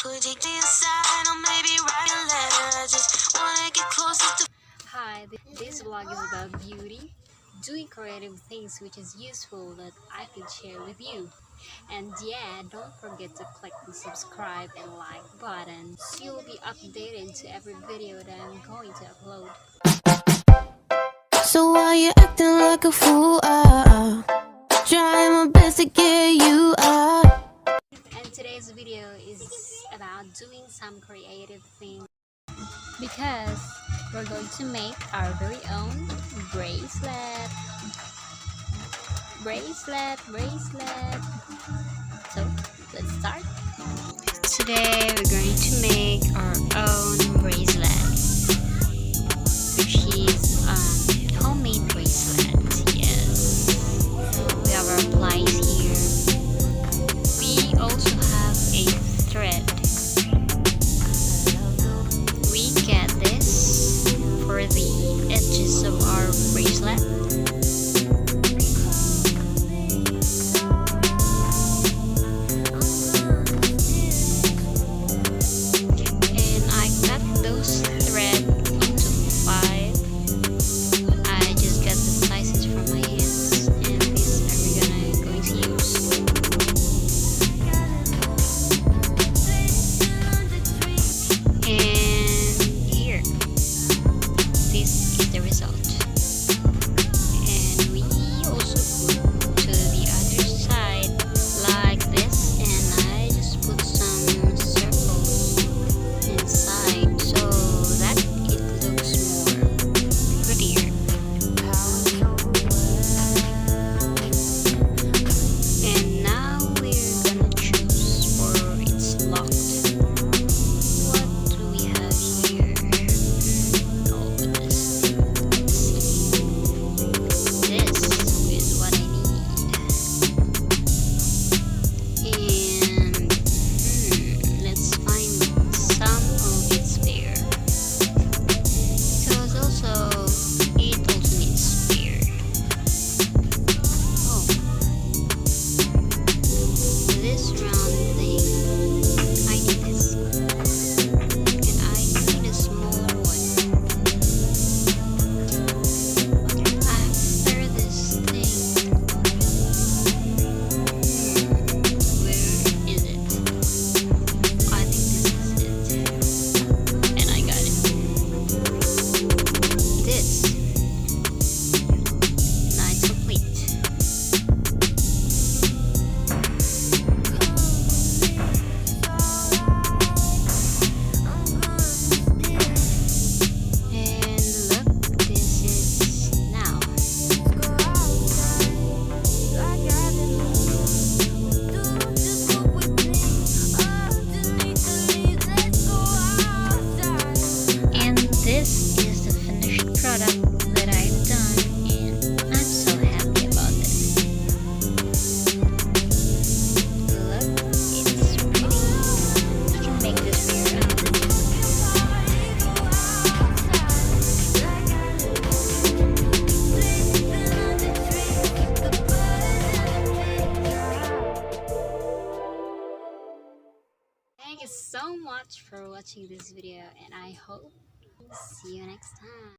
Could you take me aside or maybe write a letter? I just wanna get closer to. Hi, this vlog is about beauty, doing creative things which is useful that I can share with you. And yeah, don't forget to click the subscribe and like button so you'll be updated to every video that I'm going to upload. So why you acting like a fool? Trying my best to get you up. And today's video is about doing some creative things because we're going to make our very own bracelet. So let's start. Today we're going to make our own bracelet, which is homemade bracelet. Yes, we have our plies here. We also have a thread. We get this for the edges of our bracelet. This is the finished product that I've done, and I'm so happy about this. Look, it's pretty. You can make this for your own. Thank you so much for watching this video, and I hope see you next time.